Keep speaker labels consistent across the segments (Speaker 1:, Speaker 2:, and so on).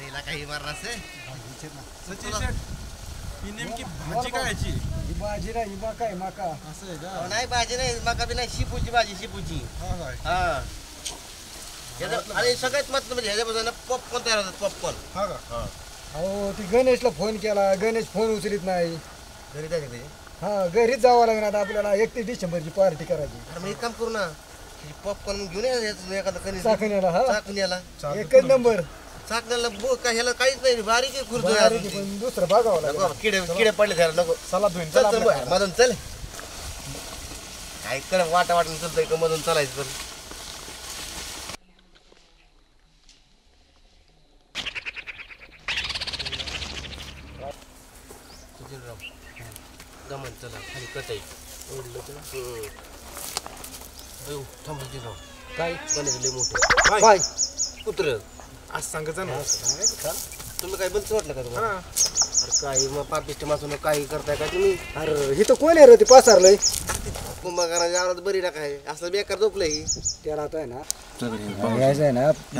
Speaker 1: तिला काही मारणार आहे
Speaker 2: सचिन शेठ ही नेमकी भाजी काय याची
Speaker 3: ही भाजी नाही मका आहे मका
Speaker 2: असं आहे का
Speaker 1: नाही भाजी नाही मका बी नाही शिपूची भाजी शिपूची हा आणि सगळ्यात महत्त्वाचं म्हणजे ह्याच्यापासून पॉपकॉर्न तयार होतात पॉपकॉर्न
Speaker 2: हा का
Speaker 3: अहो ती गणेशला फोन केला गणेश फोन उचलित नाही
Speaker 1: घरी जायचं कधी
Speaker 3: हा घरीच जावं लागणार आता आपल्याला 31 डिसेंबरची पार्टी करायची
Speaker 1: अरे मग एक काम करू ना पॉपकॉर्न घेऊन या एखादा कणीस
Speaker 3: चाकण्याला हा
Speaker 1: चाकून याला
Speaker 3: एकच नंबर
Speaker 1: चाकण्याला काय ह्याला काहीच नाही बारीक आहे खुर्द
Speaker 3: पण दुसरं बघावं लागेल
Speaker 1: किडे पडले त्याला नको
Speaker 2: चला धुईन
Speaker 1: चल चल मधून चल काय कर वाटा वाटून चलतंय का मधून चालायचं तर गमन चला खाली कटाई थांब राव काय बनायचं लय मोठं
Speaker 3: काय
Speaker 1: कुत्र
Speaker 2: आज सांगायचं ना
Speaker 1: तुम्ही काय बंद वाटलं का तुम्हाला अरे काय मग पापिष्ट मासून काही करताय का तुम्ही
Speaker 3: अरे ही तर कोण आहे रे ते पासारलंय
Speaker 1: कुंभकर्णाच्या आवरात बरी टाकाय असलं बेकार झोपलंय
Speaker 3: त्याला आता आहे ना यायचं आहे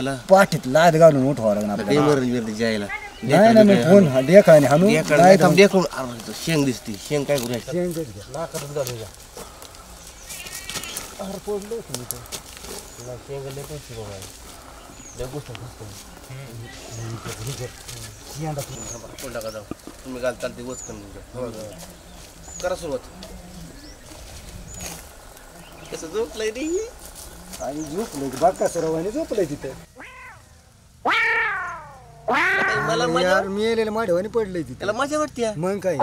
Speaker 3: ना पाठीत लाद घालून उठवावं लागणार आपल्याला.
Speaker 1: जायला
Speaker 3: नाही ना मी फोन देखा आणि हाणून नाही तर
Speaker 1: देखून शेंग दिसती शेंग काय करू
Speaker 3: शेंगच घ्या.
Speaker 1: नाकातच घालून जा
Speaker 3: अरे पडलो तुम्ही तर.
Speaker 1: तुला शेंग लय पैसे बघा लय गोष्ट
Speaker 3: शेंगा तू.
Speaker 1: कोण टाका जाऊ तुम्ही घाल चालते वच करा सुरुवात कसं झोपलंय रे
Speaker 3: आणि झोपलंय बाका सरावाने झोपलंय तिथे
Speaker 1: मला मजा
Speaker 3: यार मी येलेलं माढेवानी पडलंय तिथे
Speaker 1: त्याला मजा वाटते
Speaker 3: मग काय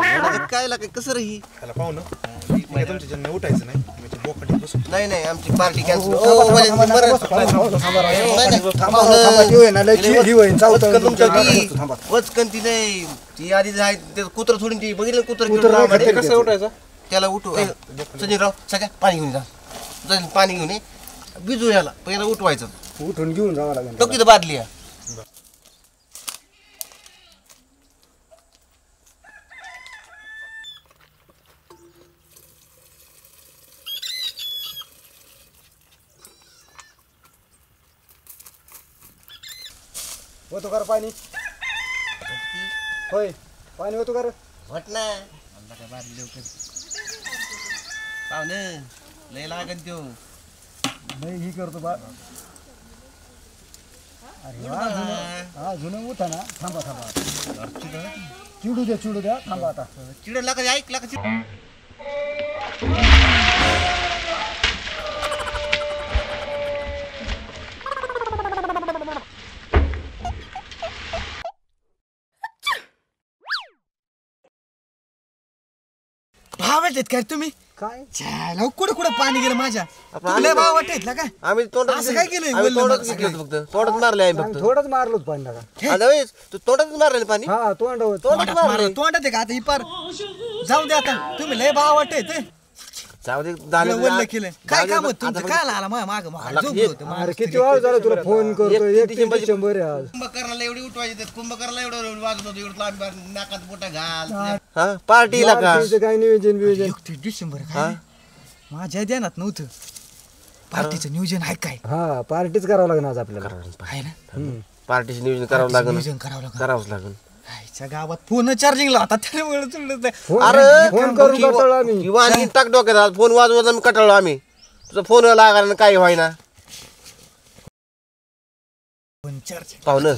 Speaker 1: काय लाग कसं रही
Speaker 2: त्याला पाहू ना तुमच्या जन्म उठायचं नाही म्हणजे बोकडी बसू
Speaker 1: नाही नाही आमची पार्टी कॅन्सल वचकन ती नाही ती आधी कुत्र सोडून ती बघितलं कुत्र
Speaker 2: कसं उठायचं
Speaker 1: त्याला उठू संजयराव सगळ्या पाणी घेऊन जा पाणी घेऊन ये भिजू याला पहिला उठवायचं
Speaker 3: उठून घेऊन जावं लागेल
Speaker 1: तो तिथं बादली आहे
Speaker 3: होतो का रे पाणी होय पाणी होतो का रे
Speaker 1: म्हट ना काय बादली लवकर पाहुणे लय लागन त्यो
Speaker 3: नाही ही करतो बा अरे अजून उठा ना थांबा थांबा चिडू द्या थांबा आता
Speaker 1: चिडला का ऐकला का
Speaker 4: भावाटेत काय तुम्ही
Speaker 3: काय
Speaker 4: छायला कुठं पाणी गेलं माझ्या तुला भाव वाटेत ना काय
Speaker 1: आम्ही तोंडात
Speaker 4: असं काय केलंय?
Speaker 1: आम्ही
Speaker 4: बोललं
Speaker 1: तोंडात
Speaker 4: मला
Speaker 1: घेतलं फक्त तोंडात मारले आहे फक्त
Speaker 3: थोडंच मारलोच पाणी नका
Speaker 1: नव्हेच तू तोंडातच मारले पाणी
Speaker 3: हा तोंडावर
Speaker 1: तोंडात मारले
Speaker 4: तोंडात आहे का आता ही पार जाऊ दे आता तुम्ही लय भाव वाटेत
Speaker 1: जाऊ दे
Speaker 4: वल्ल केलं काय काम होत तुमचं काय आला माग झोपलं होतं
Speaker 3: अरे किती वेळ झाला तुला फोन करतो 31 डिसेंबर आहे आज
Speaker 1: कुंभकर्णाला एवढी उठवायची कुंभकर्णाला एवढं वाजत होतं एवढं लांब नाकात बोटा घाल हा पार्टीला का
Speaker 3: पार्टीचं काय नियोजन
Speaker 4: 31 डिसेंबर काय माझ्या ध्यानात नव्हतं पार्टीचं नियोजन आहे काय
Speaker 3: हा पार्टीच करावं लागणार आज आपल्याला
Speaker 4: आहे ना
Speaker 1: पार्टीचं नियोजन करावं लागेल
Speaker 4: नियोजन करावं लागलं
Speaker 1: करावंच लागेल
Speaker 4: आईच्या गावात फोन चार्जिंगला होता त्यामुळे तुला
Speaker 1: अरे
Speaker 3: फोन करून कटाळलो आम्ही
Speaker 1: किंवा आणखी टाक डोक्यात फोन वाजवत आम्ही कटाळलो आम्ही तुझा फोन लागायला काही व्हायना
Speaker 4: फोन चार्जिंग
Speaker 1: पाहुणं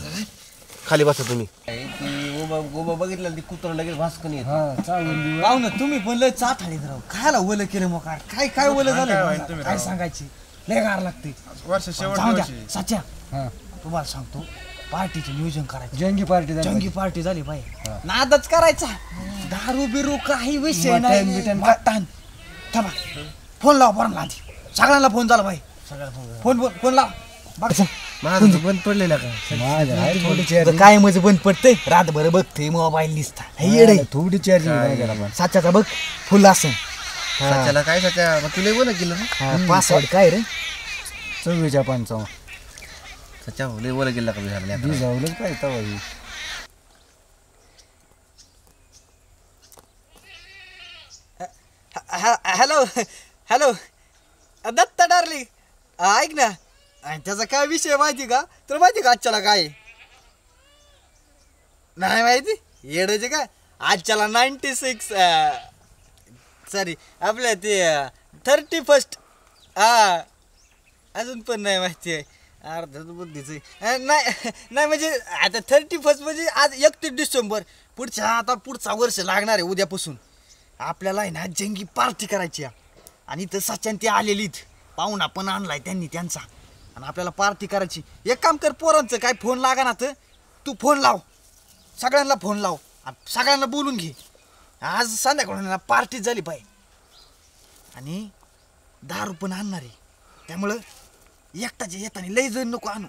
Speaker 1: खाली बसा तुम्ही गोबा बघितलं ती कुत्र लगेच भास्कन येत
Speaker 3: हा चालून
Speaker 4: पाहू ना तुम्ही पण लय चाठाळीत राहू खायला ओलं केलं मग काय काय ओलं झालं काय सांगायची लय गार लागते
Speaker 2: वर्ष
Speaker 4: जाऊ
Speaker 2: शेवट
Speaker 4: द्या सच्या
Speaker 3: हा
Speaker 4: तुम्हाला सांगतो पार्टीचं नियोजन करायचं
Speaker 3: जंगी पार्टी
Speaker 4: जंगी पार्टी झाली बाई नादच करायचा दारू बिरू काही विषय नाही
Speaker 3: मटण
Speaker 4: मटण थांबा फोन लावा पोरांना आधी सगळ्यांना फोन झाला बाई फोन फोन लावा बघ
Speaker 1: माझं बंद पडलेलं का
Speaker 4: काय म्हणजे बंद पडतंय रातभर बघते मोबाईल दिसता येडे
Speaker 3: थोडी चार्जिंग
Speaker 4: साच्याचा बघ फुल असं
Speaker 1: सच्याला काय सच्या तुला बोला केलं
Speaker 4: पासवर्ड काय रे
Speaker 3: 24/55
Speaker 1: सच्या लय बोला गेला का
Speaker 3: भिजावलंच काय तवा
Speaker 4: हॅलो हॅलो दत्ता डार्लिंग ऐक ना आणि त्याचा काय विषय माहिती का तुला माहिती का आजच्याला काय नाही माहिती येडायचे का आजच्याला 96 सॉरी आपल्या ते 31 हा अजून पण नाही माहिती आहे अर्ध्याच बुद्धीचं नाही नाही म्हणजे आता 31 म्हणजे आज 31 डिसेंबर पुढचा वर्ष लागणार आहे उद्यापासून आपल्याला आहे ना जंगी पार्टी करायची आहे. आणि इथं सच्यान ते आलेलीत पाहुणा पण आणलाय त्यांनी त्यांचा आणि आपल्याला पार्टी करायची. एक काम कर पोरांचं काय फोन लागा ना तर तू फोन लाव सगळ्यांना फोन लाव आणि सगळ्यांना बोलून घे. आज संध्याकाळून ना पार्टी झाली पाहिजे आणि दारू पण आणणार आहे त्यामुळं एकटाच्या येताना लय जण नको आणू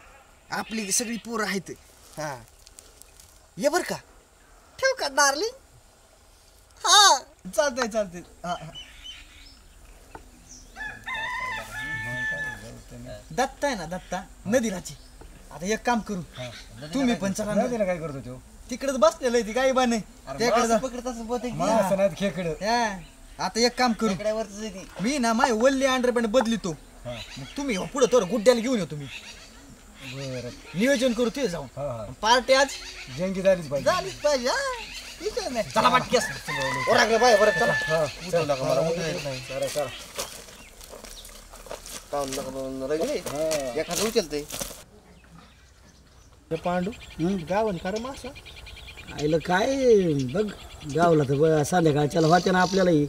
Speaker 4: आपली सगळी पोरं आहेत. हा ये बर का ठेव का डार्लिंग. हा चालतंय हा दत्ता आहे ना दत्ता नदीलाची. आता एक काम करू तुम्ही पण चला ना.
Speaker 3: काय करतो तो
Speaker 4: तिकडेच बसलेलं आहे ती काही बाने त्याकडे जा.
Speaker 1: पकडत असं बोलते की
Speaker 3: असं नाही खेकड
Speaker 4: हा. आता एक काम करू
Speaker 1: खेकड्यावरच आहे ती.
Speaker 4: मी ना माझी वल्ली अंडरपॅन्ट बदलितो मग तुम्ही पुढे तर गुड्ड्याला घेऊन येतो मी
Speaker 3: बरं
Speaker 4: नियोजन करू ते जाऊन
Speaker 3: हा
Speaker 4: पार्टी आज
Speaker 3: जंगी झालीच पाहिजे
Speaker 4: झालीच पाहिजे हा. ठीक आहे ना. चला वाटकेस
Speaker 1: ओरखलं बाय बरं चला
Speaker 3: हा
Speaker 1: उचलू नका मला उचलू येत नाही.
Speaker 3: चला चला
Speaker 1: पाहून नका रगले एखादं उचलतंय.
Speaker 3: पांडू गावन खरं मासा
Speaker 5: आईला काय बघ गावला तर संध्याकाळच्याला होत्या ना आपल्यालाही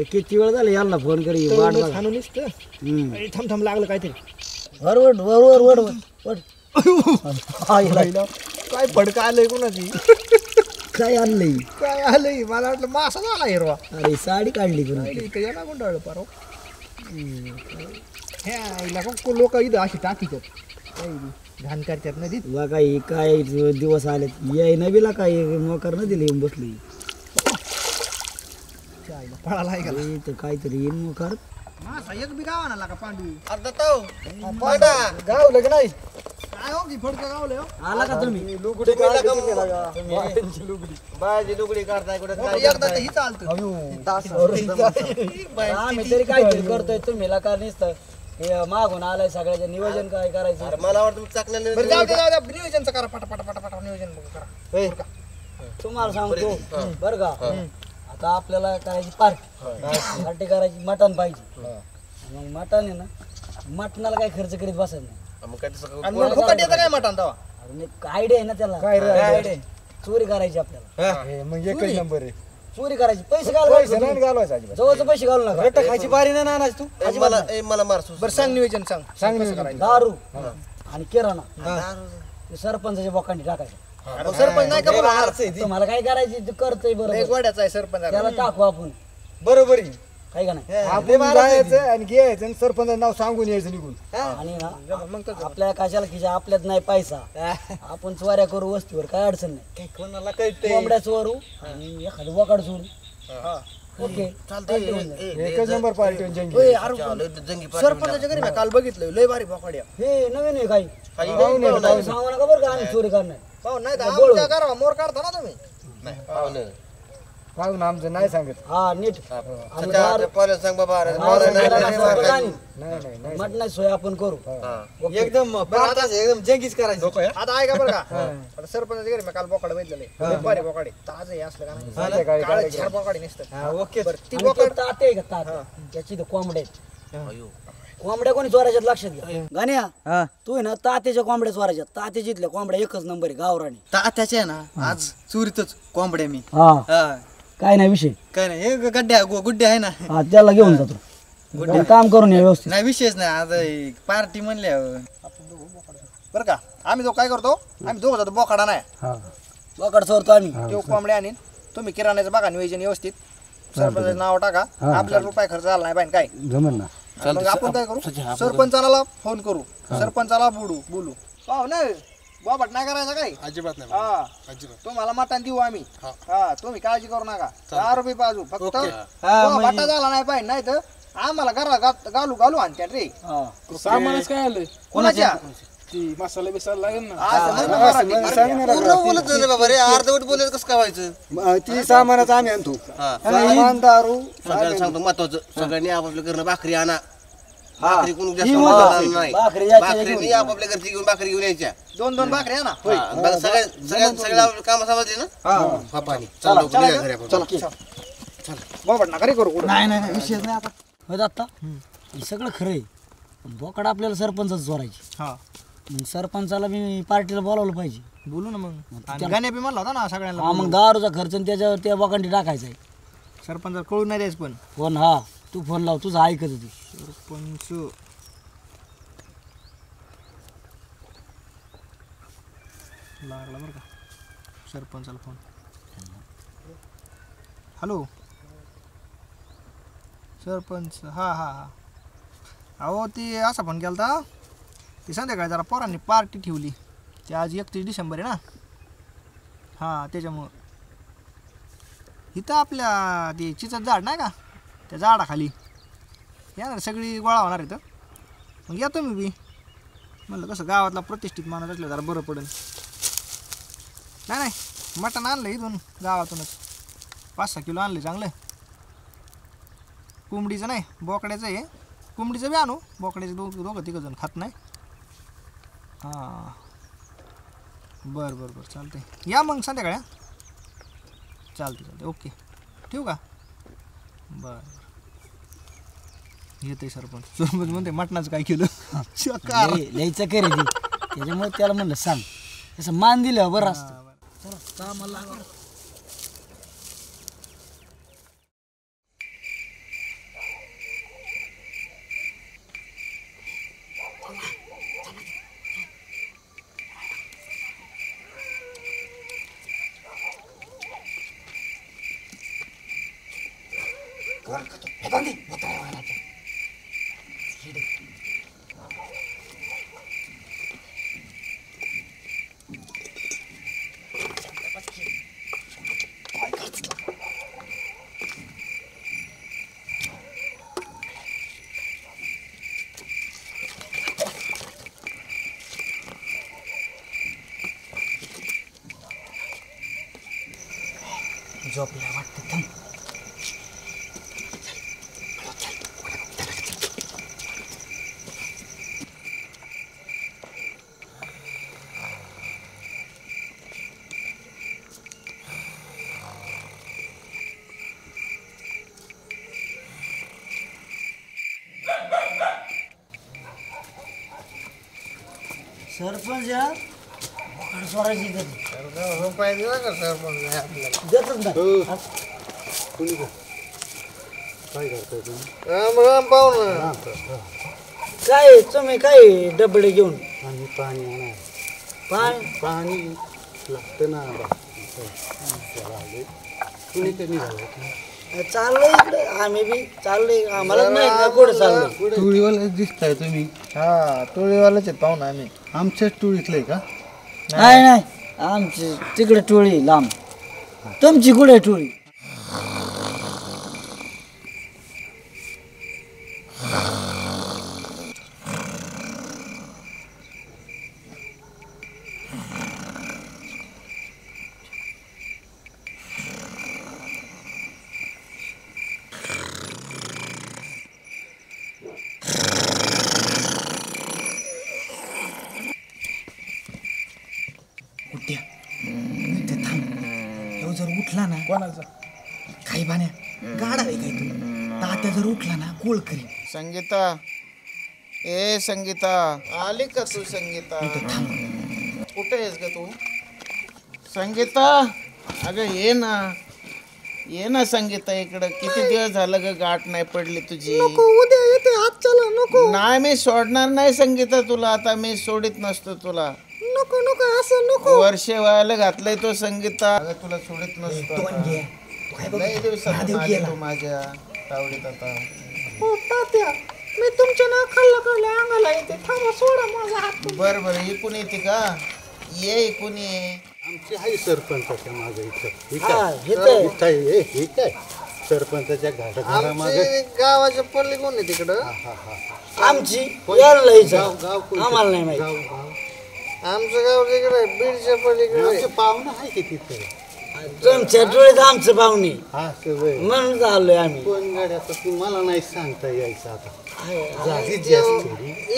Speaker 5: किती वेळ झाला यांना फोन करी वाट बघ.
Speaker 3: खाणून
Speaker 5: हम्म.
Speaker 3: थम लागलं काहीतरी
Speaker 5: वरवड वरवर वरवर वड आईला
Speaker 3: काय फडका आलंय कोणाची
Speaker 5: काय आणलंय
Speaker 3: काय आलंय मला वाटलं मासा झाला हिरवा
Speaker 5: अरे साडी काढली कोणी
Speaker 3: इकडे या ना गुंडाळलं पारो ह्या लोक इथं अशी टाकीतात घाण करतात नदीत
Speaker 5: वा काय दिवस आलेत याय नवीला काय मोकार न दिले येऊन बसली
Speaker 3: पळाला आहे का
Speaker 5: तर काहीतरी येईन मोकार
Speaker 3: मासा एक बी गावा ना का पांडू
Speaker 1: अर्धा ताव पांडा
Speaker 3: गावलं का नाही काय हो की फडकं गावलं
Speaker 5: आला का तुम्ही
Speaker 3: लुगडी
Speaker 1: बायाची लुगडी काढताय कुठे
Speaker 3: एकदा ही चालतं
Speaker 5: आम्ही तरी काहीतरी करतोय तुम्ही का नुसतं हे मागून आलाय सगळ्याचं नियोजन काय करायचं
Speaker 1: मला वाटतं चाकण्याने
Speaker 3: बरं जाऊ द्या नियोजनचं करा पटा नियोजन करा
Speaker 5: तुम्हाला सांगतो बर का आता आपल्याला करायची पार्टी करायची मटण पाहिजे मग मटण आहे ना मटणाला काही खर्च करीत बसायचं नाही.
Speaker 1: मग काय तसं
Speaker 3: आणि मग फुकट येतं काय मटण तवा
Speaker 5: आयडिया आहे ना त्याला
Speaker 3: काय
Speaker 5: आयडिया चोरी करायची आपल्याला
Speaker 3: मग एकच नंबर आहे
Speaker 5: चोरी करायची पैसे
Speaker 3: पैसे नाही घालवायचं अजिबात
Speaker 5: जवळचं पैसे घालू नका
Speaker 4: रट्टा खायची बारी नाही ना तू
Speaker 1: मला मारसू
Speaker 3: बरं सांग नियोजन सांग कसं करायचं
Speaker 5: दारू आणि किराणा ते सरपंचाच्या बोकांनी टाकायचं.
Speaker 3: सरपंच नाही का बोला
Speaker 5: तुम्हाला काय करायची ते करतोय बरोबर
Speaker 3: गोड्याचा आहे सरपंच
Speaker 5: त्याला टाकू आपण
Speaker 4: बरोबर आहे.
Speaker 5: काय का नाही
Speaker 3: आपण जायचं आणि घ्यायचं आणि सरपंच नाव सांगून यायचं निघून
Speaker 5: आणि ना आपल्या कशाला खिशा आपल्यात नाही पैसा आपण चोऱ्या करू वस्तीवर काय अडचण नाही
Speaker 4: काय कोणाला कळतंय
Speaker 5: कोंबड्या चोरू आणि एखादं वकाड चोरू ओके
Speaker 3: एकच नंबर पार्टी जंगी
Speaker 1: जंगी
Speaker 3: सरपंचाच्या घरी मी काल बघितलं लय भारी बोकाड्या
Speaker 5: हे नवीन आहे काही सांगू नका बरं का आम्ही चोरी करणार
Speaker 3: पाहू नाही तर आमच्या घरावर मोर काढता ना तुम्ही पाहून आमचं नाही सांगत
Speaker 5: हा नीट
Speaker 1: सांग बाबा
Speaker 5: मटणाची सोय आपण करू
Speaker 4: एकदम भारताचं एकदम जंगीच करायचं.
Speaker 3: आता ऐका बरं का आता सरपंचाच्या घरी मी काल बोकाड बघितलेलं लय भारी बोकाडे ताज आहे असलं का नाही काळ बोकाडे नसतं
Speaker 4: ओके
Speaker 3: बरं ती
Speaker 5: आणि
Speaker 3: बोकाड
Speaker 5: तो ताट आहे का ताट त्याची तर कोंबड्या आहेत. कोंबड्या कोणी चोरायच्यात लक्षात घ्या गाण्या तू आहे ना तात्याच्या कोंबड्या चोरायच्यात तात्याच्या इथल्या कोंबड्या एकच नंबर आहे गावराणी
Speaker 4: तात्याच्या ना आज चोरीतच कोंबड्या मी
Speaker 5: हा काय नाही विषय
Speaker 4: काय नाही हे गड्ड्या गुड्डे आहे ना
Speaker 5: हा त्याला घेऊन जातो पण काम करून या व्यवस्थित
Speaker 4: नाही विषयच नाही आज पार्टी म्हणल्यावर
Speaker 3: बरं का आम्ही तो काय करतो आम्ही दोघं जातो बोकाडा नाही
Speaker 5: वकाड चोरतो आम्ही
Speaker 3: तो कोंबड्या आणीन तुम्ही किराण्याचं बघा नियोजन व्यवस्थित सरपंचाचं नाव टाका आपल्याला रुपये खर्च झाला नाही पाहिजे काय
Speaker 5: जमल ना
Speaker 3: मग आपण काय करू सरपंचाला फोन करू सरपंचाला बोलू पाहू ना बाबट नाही करायचं काय
Speaker 2: अजिबात नाही
Speaker 3: हा
Speaker 2: अजिबात
Speaker 3: तुम्हाला मटण देऊ आम्ही हा तुम्ही काळजी करू नका 4 रुपये बाजू फक्त
Speaker 4: म्हणजे-
Speaker 3: बटा झाला नाही पाहिजे नाही तर आम्हाला घरा घालू आणत्या रे
Speaker 2: सामानच काय आलंय
Speaker 3: कोणाच्या
Speaker 2: ती मसाला बिसाला लागेल ना
Speaker 3: असं म्हणणं मराठी.
Speaker 1: पूर्ण बोलत नाही बाबा रे अर्धवट बोलायचं कसं काय व्हायचं
Speaker 3: ती सामानच आम्ही आणतो
Speaker 1: हा
Speaker 3: सामान दारू
Speaker 1: सगळ्यांना सांगतो महत्वाचं सगळ्यांनी आपापलं करणं भाकरी आणा भाकरी कोणी जास्त
Speaker 5: ही
Speaker 1: बनवणार
Speaker 5: महत्वाची.
Speaker 1: नाही.
Speaker 5: भाकरी याच्या
Speaker 1: भाकरीनी
Speaker 5: घेऊन.
Speaker 1: आपापल्या घरची घेऊन भाकरी घेऊन यायच्या
Speaker 3: 2-2 भाकऱ्या ना
Speaker 1: हा, बघा, सगळ्या काम समजले ना हा पाणी चला लवकर निघा घरी आपण.
Speaker 3: बाबा नका रे करू कुठं
Speaker 5: नाही नाही विषय नाही आता होत आता हे सगळं खरं आहे बोकड आपल्याला सरपंचच चोरायची
Speaker 3: हा
Speaker 5: मग सरपंचाला मी पार्टीला बोलावलं पाहिजे
Speaker 3: बोलू ना मग आणि गाण्या बी म्हणला होता ना सगळ्यांना
Speaker 5: हा मग दारूचा खर्च आणि त्याच्यावर त्या बोकांडी टाकायचा आहे
Speaker 3: सरपंच कळून नाही द्यायचं पण
Speaker 5: फोन हा तू फोन लाव तुझं ऐकत होती
Speaker 3: सरपंच लागला बरं का सरपंचाला फोन हॅलो सरपंच हा हा हा अहो ती असा फोन केला होता ती संध्याकाळी जरा पोरांनी पार्टी ठेवली ती आज 31 डिसेंबर आहे ना हां त्याच्यामुळं इथं आपल्या ते चिचत झाड नाही का त्या झाडाखाली येणार सगळी गोळा होणार इथं मग येतो मी बी म्हणलं कसं गावातला प्रतिष्ठित माणूस असलं जरा बरं पडेल नाही नाही मटण आणलं इथून गावातूनच 5-6 किलो आणले चांगलं कोंबडीचं नाही बोकड्याचं आहे कोंबडीचं बी आणू बोकड्याचे दोघं तिघंजण खात नाही हां बरं बरं बरं चालतंय या मग संध्याकाळी चालते ओके ठेवू का बरं येते सरपंच म्हणते मटणाचं काय केलं
Speaker 5: लिहायचं करे ती त्याच्यामुळे त्याला म्हणलं सांग तसं मान दिलं बरं असतं चला कामाला लागा. झोपल्या वाटतं थांब सरपंच या बोकड सोडायची देतच नाही
Speaker 3: राम राम पाहुणा
Speaker 5: काय तुम्ही काय डबडे घेऊन
Speaker 6: आणि पाणी आणा
Speaker 5: पाणी
Speaker 6: पाणी लागतं ना कुणी ते निघालं
Speaker 5: चाललंय इकडे आम्ही बी चाललोय आम्हाला माहित नाही कुठं चाललोय
Speaker 6: टोळीवाला दिसताय तुम्ही
Speaker 3: हा टोळीवालाच आहेत पाहुणा आम्ही
Speaker 6: आमच्याच टोळीतलंय का
Speaker 5: नाही नाही आमची तिकडे टोळी लांब तुमची कुठे टोळी
Speaker 3: जर उठला ना कोणाचा काही बाण्या गाडा आहे काय तू तात्या जर उठला ना गोळ करी संगीता ए संगीता आली का तू संगीता कुठे आहेस ग तू संगीता अगं ये ना संगीता इकडं किती दिवस झालं ग गाठ नाही पडली तुझी उद्या येते आज चला नको नाही मी सोडणार नाही संगीता तुला आता मी सोडित नसतो तुला नको नको असं नको वर्ष व्हायला घातलंय तो संगीता अगं तुला सोडित नसतो लय दिवसात आली तू माझ्या तावडीत आता तात्या मी तुमच्या ना खाल्ला अंगाला येते थांबा सोडा माझा हात बरं बरं इकून येते का ये इकून ये
Speaker 6: आमची आहे सरपंचाच्या मागे
Speaker 5: हा,
Speaker 6: इथं सरपंचाच्या घरामागे
Speaker 3: गावाच्या पल्लीकडून आहे तिकडं
Speaker 5: आमची यायला
Speaker 6: गाव गाव कोणतं?
Speaker 5: आम्हाला नाही माहिती
Speaker 6: गाव गाव
Speaker 3: आमचं गाव तिकडे बीडच्या पलीकडे
Speaker 6: आमचे पाहुणं आहे की तिथं
Speaker 5: तुमच्या टोळीत आमचं पाहुणे
Speaker 6: हा सवय
Speaker 5: म्हणून आलोय आम्ही
Speaker 6: कोण गाड्या आता तुम्हाला नाही सांगता यायचं आता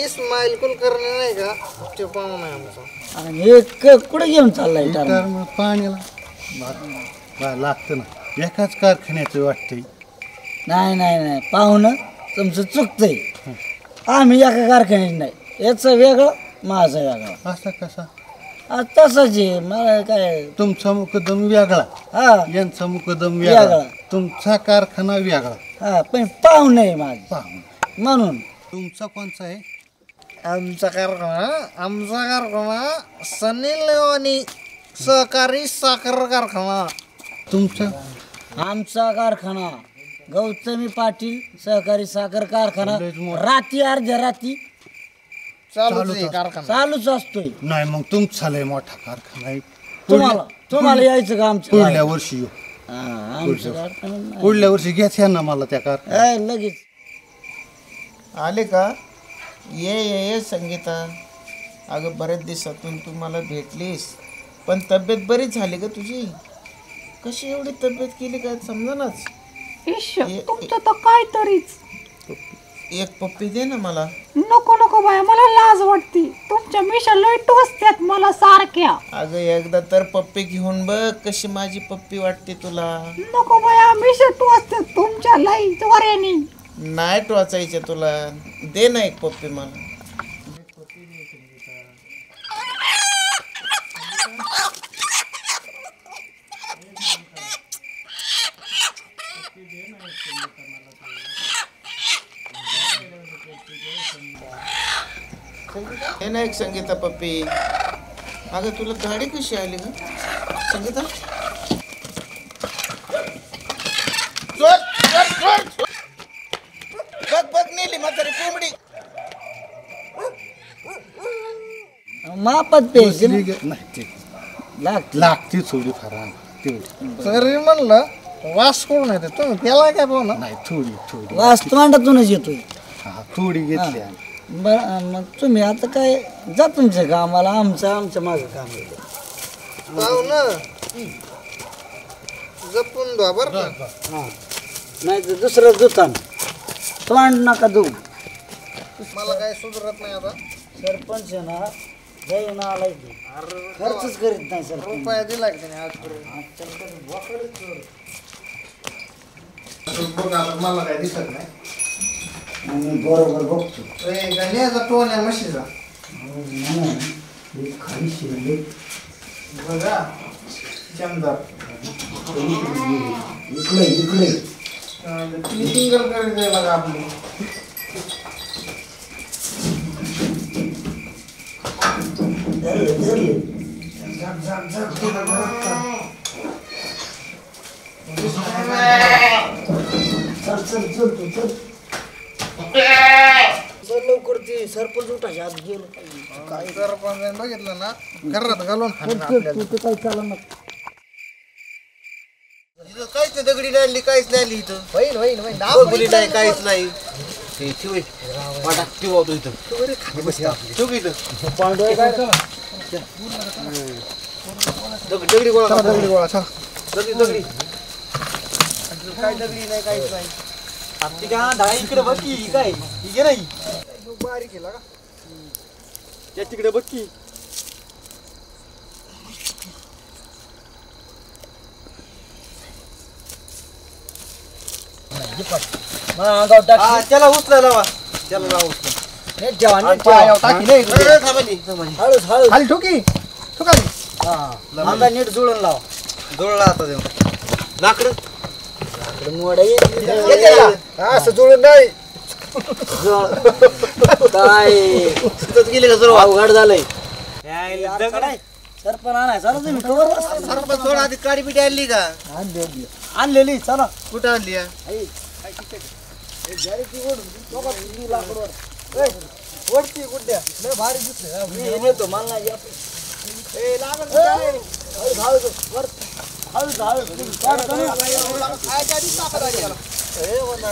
Speaker 3: इस्माईल कुलकर्णी नाही का ते पाहुणा आहे आमचा.
Speaker 5: आणि हे कुठे घेऊन चाललाय
Speaker 6: तर
Speaker 5: टर्म?
Speaker 6: मग पाण्याला लागतं ना, एकाच कारखान्याचं वाटतंय.
Speaker 5: नाही नाही नाही पाहुणं तुमचं चुकतंय. आम्ही एका कारखान्यात नाही, याचं वेगळं माझं वेगळं.
Speaker 6: असा कसा?
Speaker 5: तसंच आहे मला काय.
Speaker 6: तुमचा मुकदम वेगळा,
Speaker 5: हा
Speaker 6: यांचा मुकदम वेगळा,
Speaker 5: वेगळा.
Speaker 6: तुमचा कारखाना वेगळा.
Speaker 5: हा पण पाहुणं आहे माझं
Speaker 6: पाहून
Speaker 5: म्हणून.
Speaker 6: तुमचा कोणचा आहे?
Speaker 3: आमचा कारखाना सनी लेवानी सहकारी साखर कारखाना.
Speaker 6: तुमचा
Speaker 5: आमचा कारखाना गौतमी पाटील सहकारी साखर कारखाना
Speaker 6: लयच मोठा.
Speaker 5: रात्री अर्ध्या रात्री
Speaker 3: चालूच आहे कारखाना.
Speaker 5: चालूच असतोय.
Speaker 6: नाही, मग तुमचा लय मोठा कारखाना आहे.
Speaker 5: तुम्हाला यायचं का आमचं?
Speaker 6: पुढल्या वर्षी येऊ.
Speaker 5: हा, आमचं कारखाना नाही.
Speaker 6: पुढल्या वर्षी घ्या ना मला त्या कारखान्यात.
Speaker 5: लगेच
Speaker 3: आले का? ये संगीता. अगं बरेच दिवसातून तू मला भेटलीस, पण तब्येत बरीच झाली का तुझी? कशी एवढी तब्येत केली काय समजेनाच.
Speaker 7: तुमचं तर काहीतरीच.
Speaker 3: एक पप्पी दे ना मला.
Speaker 7: नको नको बाया, मला लाज वाटते. तुमच्या मिशा लय टोचत्यात मला सारख्या.
Speaker 3: अगं एकदा तर पप्पी घेऊन बघ कशी माझी पप्पी वाटते तुला.
Speaker 7: नको बाया, मिशा टोचत्यात तुमच्या लय जोऱ्याने.
Speaker 3: नाही टोचायचे तुला. दे ना एक पप्पी मला. हे ना एक संगीता पप्पी. अगं तुला गाडी कशी आली ग संगीता? बघ नेली म्हातारी कोंबडी.
Speaker 5: मापात प्यायची ना.
Speaker 6: नाही ते
Speaker 5: लागते.
Speaker 6: लागते थोडी फार तेवढी.
Speaker 3: तरी म्हणलं वास करून येते तुम्ही त्याला काय बोला.
Speaker 6: नाही थोडी थोडी.
Speaker 5: वास तोंडातूनच येतोय.
Speaker 6: हा थोडी घेतली आम्ही.
Speaker 5: बरं मग तुम्ही आता काय जा तुमच्या कामाला. आमचं माझं काम आहे.
Speaker 3: ना जपून द्या बरं का.
Speaker 5: हां नाही तर दुसरं दुकान तोंड नका देऊ.
Speaker 3: मला काय सुधरत नाही आता.
Speaker 5: सरपंच आहे ना जाऊन आलाय की खर्चच करीत नाही सर.
Speaker 3: रुपया दिला की त्याने आजपर्यंत. मला काय दिसत नाही.
Speaker 5: बरोबर बघतो.
Speaker 3: गाण्याचा टोन आहे म्हशीचा. बघा चमदार.
Speaker 5: इकडे इकडे
Speaker 3: सिंगल करीत आहे बघा आपली.
Speaker 5: लवकर ते सरपंच उठायच्या आत गेलो.
Speaker 3: काय सरपंच बघितलं ना घरात घालून
Speaker 5: तू काय चालू नको.
Speaker 1: इथं काहीच नाही, दगडी नाही आणली, काहीच नाही आणली इथं.
Speaker 3: होईल
Speaker 1: बोली नाही, काहीच नाही. ते ठेव एक. वाटा ठेव होतो इथं. ठेव की इथं. दगडी गोळा करा. दगडी
Speaker 3: काय दगडी नाही काहीच नाही.
Speaker 4: इकडे बघ की काय इकडे नाही
Speaker 3: बारीक केला का?
Speaker 4: त्या तिकडे बघ की.
Speaker 1: त्याला उचलायला लावा. त्याला लावा उचला.
Speaker 3: खाली ठोकी ठोकाली.
Speaker 5: आता नीट जुळून लाव.
Speaker 1: जोडला आता देऊ. लाकडं
Speaker 3: असं जुळून नाही.
Speaker 5: काय
Speaker 1: तिथंच गेले का सर्व.
Speaker 5: अवघड झालंय.
Speaker 4: दगड आहे.
Speaker 5: सरपंच आणाय चला तुम्ही कवर
Speaker 1: सरपंच थोडा आधी काडी पिटी आणली का?
Speaker 5: आणलेली चला.
Speaker 1: कुठं आणली या?
Speaker 3: वरती गुड्ड्या लय भारी दिसले.
Speaker 5: मी नेतो मला नाही येत.
Speaker 3: ए लागल काय?
Speaker 5: हळू
Speaker 3: खायच्या आधी साखर आली याला. ए मोडा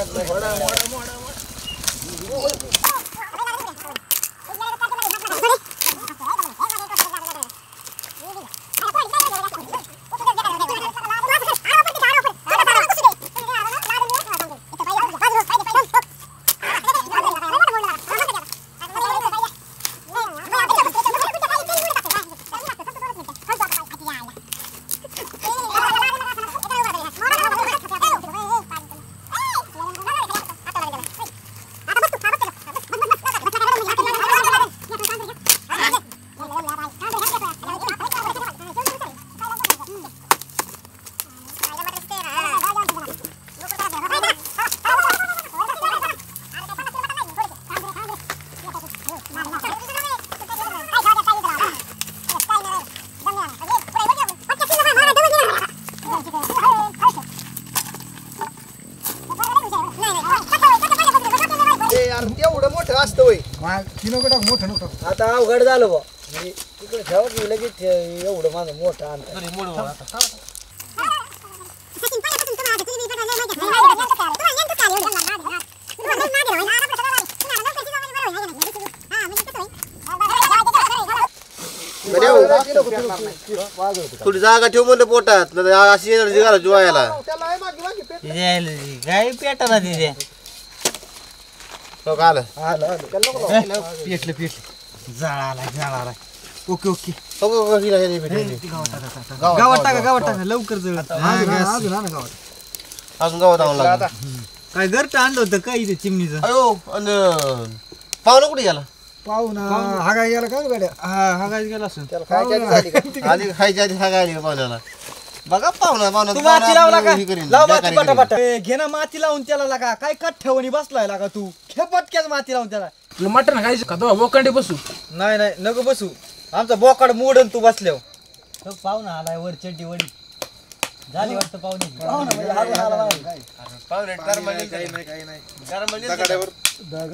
Speaker 5: आता अवघड झालं बा म्हणजे तिकडे ठेवा की लगेच एवढं माझं मोठं अंतर
Speaker 1: तरी मोड आता थोडी जागा ठेव म्हणलं पोटात नाही अशी एनर्जी घाला जुवायला
Speaker 4: काय पेटाला तिथे
Speaker 1: हो का आलं
Speaker 4: पेटलं जळाला ओके ओके
Speaker 1: हो का, हिला हे नाही भेटली.
Speaker 4: गावात टाका लवकर जळ
Speaker 1: अजून गावात आणून लागलं
Speaker 4: काय घरचं आणलं होतं काय इथे चिमणीचं
Speaker 1: अयो आणि पाहुणा कुठे गेला
Speaker 4: हा काय गेला असून
Speaker 1: आधी खायच्या आधी हा गाडी पाहुण्याला बघा पाहुणा
Speaker 4: तू माती लावला का
Speaker 1: हे करीन,
Speaker 4: लाव माती
Speaker 1: बेकारी करीन.
Speaker 4: पटापट घे ना माती लावून त्याला लागा काय कठ्ठेवणी बसलाय लागा तू खेपटक्याच माती लावून त्याला
Speaker 2: तुला मटण खायचं का तो बोकांडे बसू
Speaker 4: नाही नको बसू आमचा बोकाड मोडन तू बसल्यावर पाहुणा आलाय वर चड्डी वडी झाली वाटतं पाहुणे
Speaker 1: पाहुणे टरमली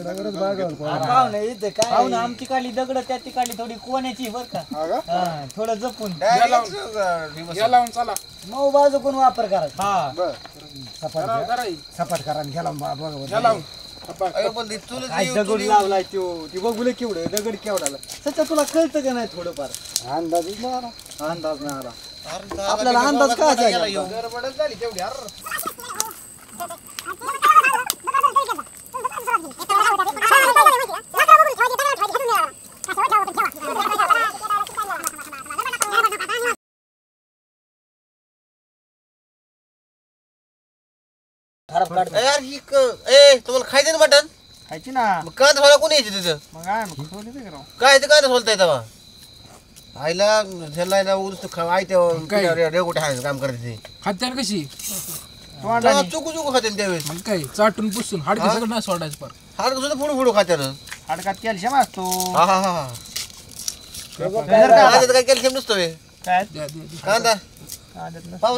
Speaker 5: पाहुणे इथे काय
Speaker 4: पाहुणा आमची काढली दगड त्या ती काढली थोडी कोण्याची बर का हा, थोडं जपून
Speaker 2: या लावून चला
Speaker 5: मऊ बाजू कोण वापर करायचा
Speaker 4: हा
Speaker 5: सपाट करा आणि घ्याला
Speaker 2: या लावून
Speaker 4: काय दगड लावलाय त्यो ती बघूले केवढं दगड केवढाला सध्या तुला कळतं का नाही थोडंफार
Speaker 5: अंदाज नाही आला
Speaker 4: आपल्याला अंदाज काय
Speaker 1: गडबडच झाली तेवढी यार ही तुम्हाला खायचं ना मटण
Speaker 4: खायची ना
Speaker 1: मग कांदा सोला कोणी यायचे तिथं
Speaker 4: मग काय मग
Speaker 1: काय ते कांदा सोलता येतं आईला ह्याला ना उरस आयत्या रेगोटे हाय काम करते ते
Speaker 2: खात्यान कशी
Speaker 1: चुकू खाते त्यावेळेस
Speaker 2: मग काय चाटून पुसून हाडके सगळं नाही सोडायचं पर
Speaker 1: हाड सुद्धा फोडू खात्यानं
Speaker 4: हाडकात कॅल्शियम असतो
Speaker 1: हा हा हा कांद्यात काय कॅल्शियम नसतो बे.
Speaker 4: काय
Speaker 2: द्या, द्या, द्या.
Speaker 1: कांदा पाहू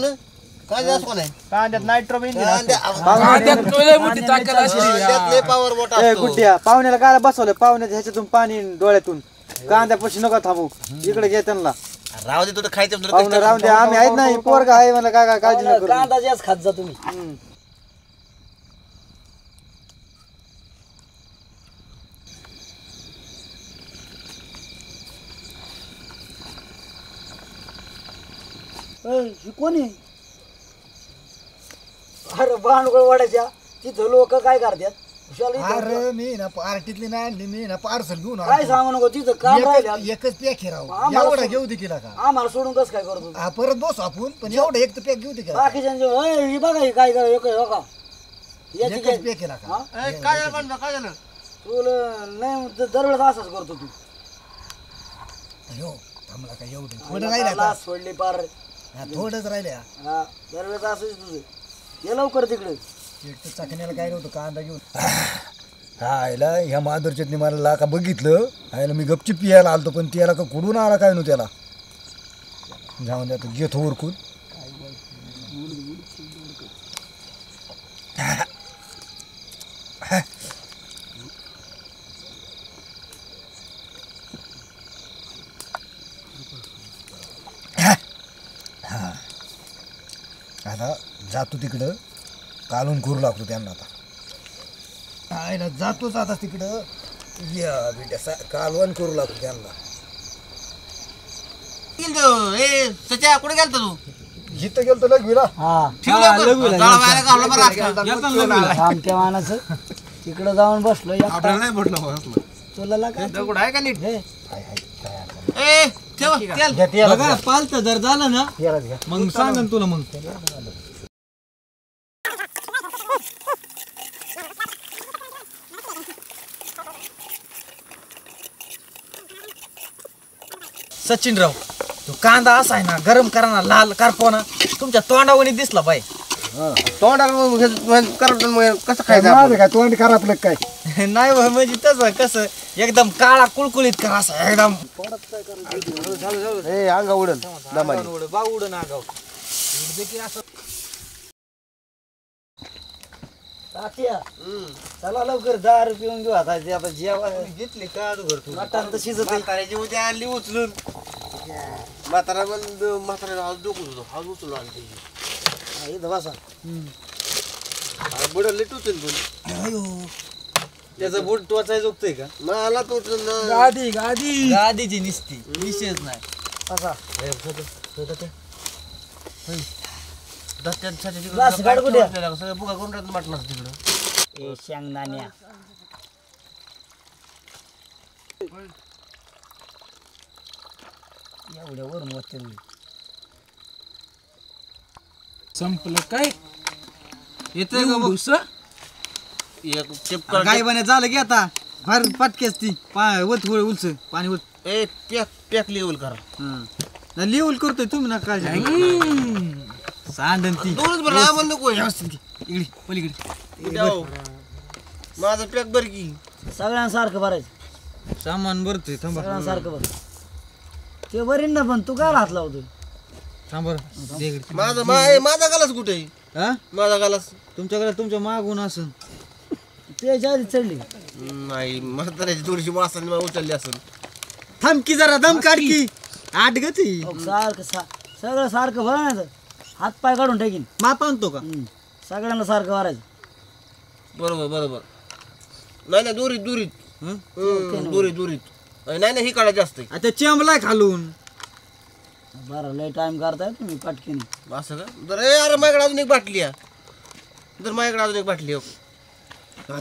Speaker 1: कांदा असतो नाही
Speaker 4: कांद्यात नायट्रोबिन
Speaker 2: कांद्यात लय मोठी ताकद असते
Speaker 1: पावर मोठा असतो
Speaker 4: गुड्ड्या पाहुण्याला काय बसवलं पाहुण्याच्या ह्याच्यातून पाणी डोळ्यातून कांद्यापाशी नका थांबू इकडे घे त्यांना
Speaker 1: राहू दे तुला खायचं तुला
Speaker 4: पाहुणं राहून द्या आम्ही आहेत नाही पोरगा आहे मला काय काळजी नका करू.
Speaker 5: कांदा जास्त खात जा तुम्ही ही कोणी अरे भांडगोळ वाड्याच्या तिथं लोक काय करतात खुशाली
Speaker 3: अरे मी ना पार्टीतली नाही आणली मी ना पार्सल घेऊन
Speaker 5: काय सांगू नको तिथं काम राहिलं
Speaker 3: एकच पॅक राहू
Speaker 5: आम्हाला
Speaker 3: एवढा
Speaker 5: सोड-
Speaker 3: घेऊ दे केला का
Speaker 5: आम्हाला सोडून कसं काय करतो
Speaker 3: हा परत बसू आपण पण एवढं एक तर पॅक घेऊ दे का
Speaker 5: बाकीच्यांचे ही बघा ही काय करा हो का याची
Speaker 3: एकच
Speaker 5: काय
Speaker 3: पॅक केला का
Speaker 5: हा?
Speaker 1: काय झालं म्हणलं, काय झालं
Speaker 5: तुला नाही दरवेळेस असंच करतो तू
Speaker 3: हो थांबला का एवढं थोडं राहिलं आता
Speaker 5: लाच सोडली पार
Speaker 3: हा, थोडंच राहिले
Speaker 5: हा दरवेळेस असंच तुझं ये लवकर तिकडे
Speaker 3: एक तर चाकण्याला काय नव्हतं कांदा घेऊन हा आयला ह्या माधुरच्यातनी मला लाका बघितलं आयला मी गपची पियाला आलतो पण त्याला का कुडून आला काय नव्हतं त्याला जाऊन द्या घेतो उरकून आता जातो तिकडं कालून करू लागतो त्यांना आता आयला जातोच आता तिकडं या बेटा कालवण करू लागतो त्यांना
Speaker 1: सच्या कुठे गेलता तू
Speaker 3: इथं गेलतो लघवीला
Speaker 5: हा
Speaker 1: ठेव लवकर. जाळं बाहेर घालू बरं आता.
Speaker 5: आमच्या मानाचं तिकडं जाऊन बसलो
Speaker 2: आपल्याला नाही म्हटलं
Speaker 5: तुला लागा
Speaker 4: दगड आहे का नीट
Speaker 1: ए ठेव तेल
Speaker 4: बघा पालत जर झालं ना मग सांग तुला मग सचिनराव तो कांदा असा आहे ना गरम करा ना लाल करपवना तुमच्या तोंडावणी दिसला बाई
Speaker 1: कसं खायचं आपण?
Speaker 3: काय तोंड करा आपलं काय
Speaker 4: नाही बा, म्हणजे तसं कसं एकदम काळा कुळकुळीत करा असा एकदम
Speaker 1: ए अंगा उडल
Speaker 4: बावड नागाव
Speaker 5: तात्या चला लवकर 10 रुपये घेऊन घेऊ आता ते आता जेवा
Speaker 1: घेतली का घर तू
Speaker 5: मटण तर शिजत आहे.
Speaker 1: म्हाताऱ्याची उद्या आणली उचलून म्हातारा म्हातारा हात डोकून हात उचलून आणली
Speaker 5: हा, इथं बसा
Speaker 1: बुडाले टुचेल पण
Speaker 4: अयो त्याचा बोट टोचाय जोगतोय का
Speaker 1: मला तो
Speaker 2: गादी गादी
Speaker 4: गादीची निसती विषयच नाही
Speaker 5: बसा
Speaker 1: दत्त्यांसाठी
Speaker 5: काढ कुठे?
Speaker 1: सगळं बुका करून राहत मटणाचं तिकडं
Speaker 5: ए शेंगदाण्या एवढ्या वरून वाटते
Speaker 2: संपलं काय
Speaker 4: येतोय का बघ?
Speaker 1: एक चिपकळ
Speaker 4: काय बने झालं की आता फार पटकेच ती वत उलच पाणी वत
Speaker 1: ए पॅक लेवल करा
Speaker 4: लिवल करतोय तुम्ही ना काळजी सांडन ती
Speaker 1: दोनच बरं आम्हाला नको आहे.
Speaker 4: व्यवस्थित घे. इकडे पलीकडे
Speaker 1: उद्या हो. माझं पॅक बरं की
Speaker 5: सगळ्यांसारखं भरायचं
Speaker 4: सामान भरतोय थांबा
Speaker 5: सगळ्यांसारखं भर ते बरीन ना पण तू काय हात लावतोय
Speaker 4: थांबा दे इकडे.
Speaker 1: माझा गालाच कुठे आहे?
Speaker 4: हा
Speaker 1: माझा गालाच
Speaker 4: तुमच्याकडे तुमच्या मागून असून
Speaker 5: त्याच्या आधी चढली
Speaker 1: नाही म्हाताऱ्याची थोडीशी वासाने मला उचलली असेल
Speaker 4: थांब की जरा दम काढ की आठ ग ती
Speaker 5: सारखं सगळं सारखं भरा नाही तर हात पाय काढून टाकीन
Speaker 4: माप आणतो का
Speaker 5: सगळ्यांना सारखं भरायचं
Speaker 1: बरोबर नाही दुरीत नाही ही काढा जास्त आहे.
Speaker 4: आता चेंबलाय खालून
Speaker 5: बरं लय टाइम करताय तुम्ही पटकीन
Speaker 1: असं का बरं अरे माझ्याकडे अजून एक बाटली आहे तर माझ्याकडे अजून एक बाटली आहे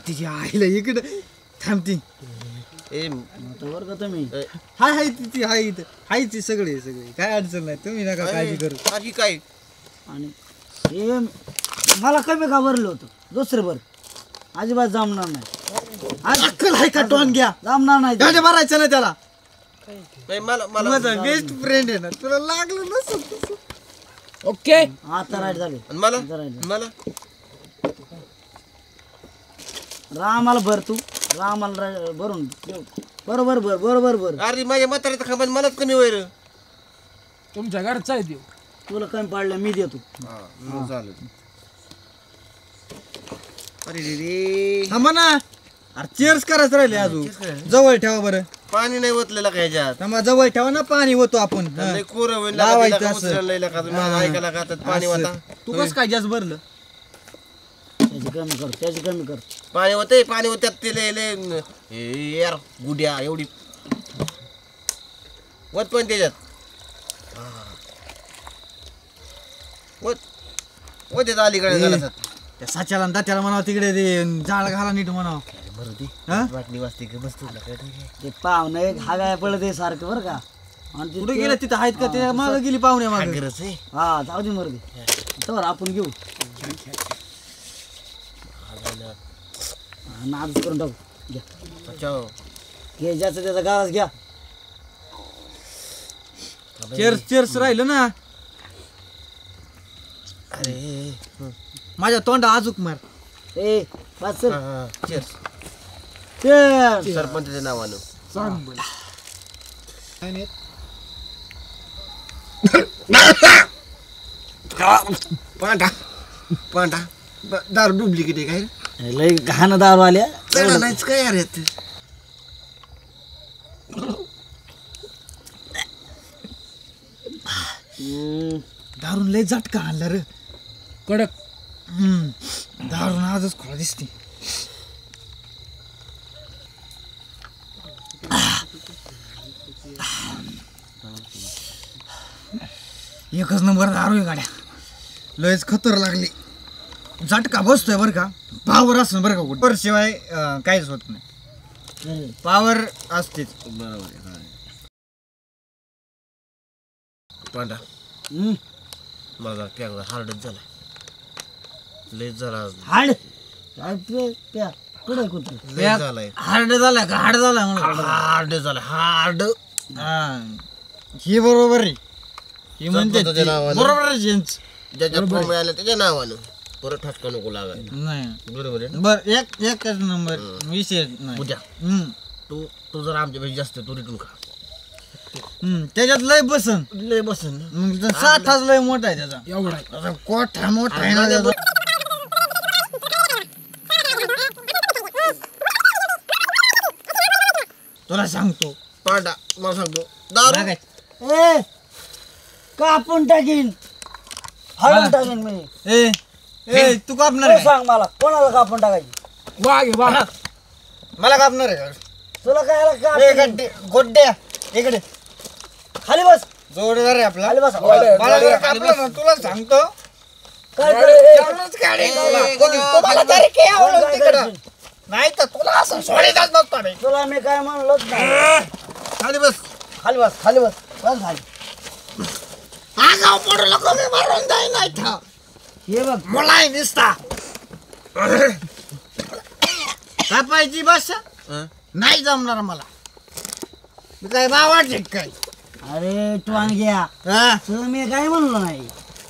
Speaker 4: तिची आईला इकडे थांबती
Speaker 1: ए
Speaker 5: आता बरं का तुम्ही
Speaker 4: हाय ती हाय इथं हाय ती सगळे काय अडचण नाही तुम्ही नका काळजी करू
Speaker 1: ही काय
Speaker 5: आणि हे मला कमी का भरलं होतं दुसरं भर अजिबात जमणार नाही
Speaker 4: अक्कल हाय का टोन घ्या
Speaker 5: जमणार नाही
Speaker 4: गाडी भरायचं ना त्याला
Speaker 1: नाही मला
Speaker 4: माझा बेस्ट फ्रेंड आहे ना तुला लागलं नसेल
Speaker 2: ओके
Speaker 5: आता राईट झाले
Speaker 1: आणि मला
Speaker 5: आता right.
Speaker 1: मला
Speaker 5: रामाला भर तू रामाला भरून बरोबर भर
Speaker 1: अरे माझ्या म्हाताऱ्याचा खांबात मलाच कमी वैर
Speaker 2: तुमच्या घरचा आहे देव
Speaker 5: तुला कमी पाडलं मी देतो
Speaker 1: चालेल अरे रे
Speaker 4: थांबा ना अरे चेअर्स करायचं राहिले अजून जवळ ठेवा बरं
Speaker 1: पाणी नाही ओतलेलं काय ह्याच्यात
Speaker 4: थांबा जवळ ठेवा ना पाणी होतो आपण हा.
Speaker 1: लय कोरं होईल
Speaker 4: लावायचं
Speaker 1: लागा,
Speaker 4: असं.
Speaker 1: उचलायला लागा, माझं ऐकायला का त्यात पाणी
Speaker 4: असं.
Speaker 1: होता
Speaker 4: तू कसं काय जास्त भरलं
Speaker 5: त्याची कमी कर
Speaker 1: पाणी होते पाणी होत्यात ते लय यार गुड्या एवढी वत पण त्याच्यात वत येत अलीकडे झालं
Speaker 4: त्या साच्याला आणि दात्याला म्हणावं तिकडे ते जाळ घाला नीट म्हणावं हा?
Speaker 1: वाटणी वाजते की बसतो
Speaker 5: ते पाहुणं एक हागाय पडलं ते सारखं बरं का आणि ते-
Speaker 4: कुठे गेलं तिथं आहेत का ते मागं गेली पाहुण्या मागं
Speaker 1: गरज आहे
Speaker 5: हा जाऊ दे मर्दी तर आपण घेऊ नादच करून टाकू घ्या
Speaker 1: अच्छा
Speaker 5: घे ज्याचं त्याचा गावास घ्या
Speaker 4: चेअर्स राहिलं ना
Speaker 1: अरे
Speaker 4: माझ्या तोंडा आजूक मार
Speaker 5: ए बस चल.
Speaker 1: cheers.
Speaker 5: Cheers.
Speaker 1: सरपंचाच्या नावानं
Speaker 2: सांग बोल
Speaker 1: पांढा पांढा दारू डुप्लिकेट आहे काय
Speaker 5: लय घाण दारू आल्या
Speaker 1: चांगला नाहीच काय यार यात
Speaker 4: दारून लय झटका आणला रे
Speaker 2: कडक
Speaker 4: दारून आजच खोळा दिसते एकच नंबर दारू आहे गाड्या लयच खतर लागली झटका बसतोय बरं का पावर असं बरं का पावर शिवाय काहीच होत नाही पावर असतेच
Speaker 1: बरोबर आहे पांढा माझा प्याग हार्डच झाला लेट झाला आज.
Speaker 5: हाड प्या कुठे कुठे
Speaker 1: लेट झालाय
Speaker 4: हार्ड झाला का हार्ड झाला म्हणून
Speaker 1: हार्ड झाला हार्ड
Speaker 4: ही बरोबर आहे ही म्हणते
Speaker 1: सरपंचाच्या
Speaker 4: ती.
Speaker 1: नावानं.
Speaker 4: बरोबर आहे जेंट्स
Speaker 1: ज्याच्या फोन मिळाला त्याच्या नावानं परत ठटका नको लागायला
Speaker 4: नाही
Speaker 1: बरोबर आहे ना?
Speaker 4: बर एकच नंबर विषय नाही
Speaker 1: उद्या
Speaker 4: हम्म.
Speaker 1: तू जर आमच्यापेक्षा जास्त तू रिटून खा
Speaker 4: त्याच्यात लय बसन
Speaker 1: लय बसन ना
Speaker 4: मग तो साठाच लय मोठा आहे त्याचा
Speaker 2: एवढा आहे.
Speaker 4: असा कोठा मोठा आहे ना त्याचा. तुला सांगतो
Speaker 1: पांडा मला सांगतो दारू
Speaker 4: बघायचं.
Speaker 5: ए कापून टाकीन हळून टाकीन मी
Speaker 4: ए ए तू कापणार
Speaker 5: तू
Speaker 4: आहे?
Speaker 5: सांग मला कोणाला कापून टाकायची
Speaker 4: मला कापणार आहे
Speaker 5: तुला काय
Speaker 4: ए,
Speaker 5: काप
Speaker 4: गड्डे गोड्या इकडे
Speaker 5: खाली बस
Speaker 4: जोडदार आहे आपला
Speaker 5: खाली बस
Speaker 4: मला जर कापलं ना तुला सांगतो
Speaker 5: काय करे?
Speaker 4: एवढंच काढेन तुला. तुम्हाला तरी काय आवडलं
Speaker 5: काय
Speaker 4: तिकडं?
Speaker 5: करशील?
Speaker 4: नाही तर तुला असं सोडीतच नसतो मी.
Speaker 5: तुला मी काय म्हणलोच नाही
Speaker 1: खाली बस
Speaker 5: खाली बस खाली बस बस खाली
Speaker 4: आगाऊ पडू नको मी मारून जाईन नाही तर.
Speaker 5: हे बघ
Speaker 4: मुला आहे निसता कापायची भाषा नाही जमणार मला मी काय बावाट काय
Speaker 5: अरे तू आण घ्या
Speaker 4: हा
Speaker 5: तुला मी काय म्हणलो नाही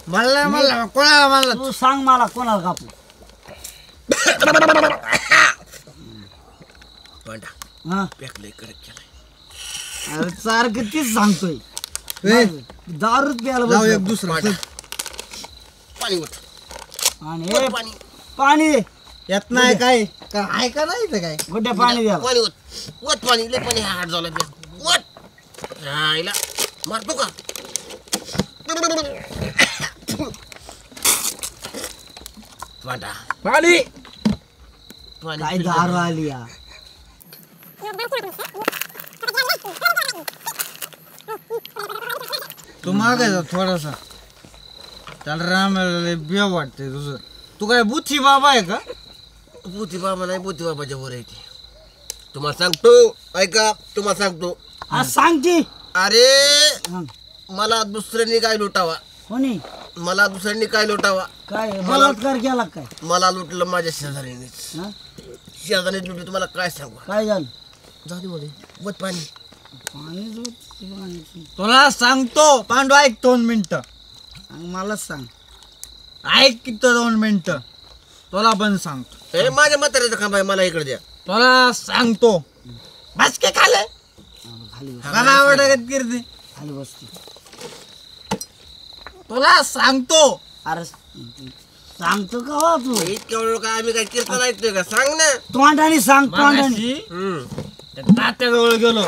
Speaker 4: मला कोणाला म्हणलं
Speaker 5: तू सांग मला कोणाला कापू
Speaker 1: पांडा
Speaker 5: हा
Speaker 1: पॅकलंय कडक केलाय
Speaker 5: अरे सारखं तीच सांगतोय दारूच प्यायला
Speaker 4: जाऊ एक
Speaker 5: बसलो.
Speaker 4: दुसरं
Speaker 1: पाणी उठ
Speaker 5: आणि हे
Speaker 1: पाणी
Speaker 5: पाणी दे
Speaker 4: येत नाही काय का आहे का नाही इथं काय
Speaker 5: गुड्या पाणी द्या
Speaker 1: पाणी वत पाणी लय पाणी हात झाला वत राहिला मारतो का पांडा
Speaker 5: पाणी
Speaker 1: पाणी
Speaker 5: काय दारू आली या
Speaker 4: तू मागायचा थोडासा त्याला रामाला बिया वाटते तुझं तू काय बुथी बाबा आहे का
Speaker 1: बुद्धी बाबा नाही बुद्धी बाबाच्या वर आहे ती तुम्हाला सांगतो ऐका तुम्हाला सांगतो
Speaker 5: आज सांग की
Speaker 1: अरे
Speaker 5: हं.
Speaker 1: मला दुसऱ्यांनी काय लुटावा
Speaker 5: कोणी
Speaker 1: मला दुसऱ्यांनी काय लुटावा
Speaker 5: काय बलात्कार केला काय
Speaker 1: मला लुटलं माझ्या शेजारीनेच
Speaker 5: हं?
Speaker 1: शेजारीने लुटलं तुम्हाला काय सांगू
Speaker 5: काय झालं
Speaker 1: जाऊ दे मध्ये वत पाणी
Speaker 5: पाणीच होत पाणी.
Speaker 4: तुला सांगतो पांडू ऐक 2 मिनिटं
Speaker 5: आणि मलाच सांग
Speaker 4: ऐक किती 2 मिनिटं तुला पण सांगतो
Speaker 1: हे माझ्या म्हाताऱ्याचं काम आहे मला इकडे द्या
Speaker 4: तुला सांगतो बस के खाले
Speaker 5: खाली बस
Speaker 4: मला आवडत कीर्ती
Speaker 5: खाली बसते
Speaker 4: तुला सांगतो
Speaker 5: अरे सांगतो का हो तू
Speaker 1: इतक्या वेळ काय आम्ही काय कीर्तन ऐकतोय का सांग ना
Speaker 5: तोंडाने सांग तोंडाने
Speaker 4: मागाशी त्या तात्याजवळ गेलो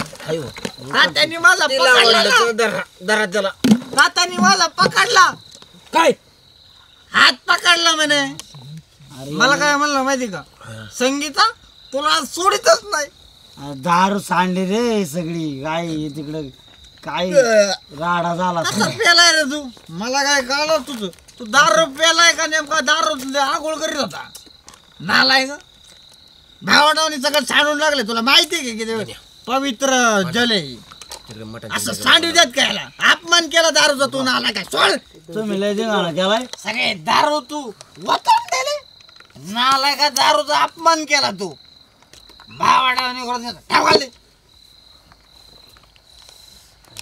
Speaker 4: तात्याने मला
Speaker 1: तिला
Speaker 4: पकडला
Speaker 1: आवडलं तर दरा त्याला
Speaker 4: तात्याने मला पकडला
Speaker 5: काय
Speaker 4: हात पकडला म्हणे
Speaker 5: अरे
Speaker 4: मला काय म्हणलं माहिती का संगीता तुला सोडितच नाही
Speaker 5: अरे दारू सांडली रे सगळी काय तिकडं काय राडा झाला
Speaker 4: कसा पेलाय रे तू मला काय कळलं तुझं तू दारू पेलाय का नेमका दारू आंघोळ करीत होता नालाय का भावडावणी सगळं सांडून लागले तुला माहिती आहे की किती पवित्र जल आहे
Speaker 1: तिकडे मटण
Speaker 4: असं सांडू देत काय याला? अपमान केला दारूचा तू नाला काय सोड
Speaker 5: तुम्ही लय दिगाणा केलाय
Speaker 4: सगळे दारू तू वतन दिले नाला का दारूचा अपमान केला तू भावडावणी करून ठेवाले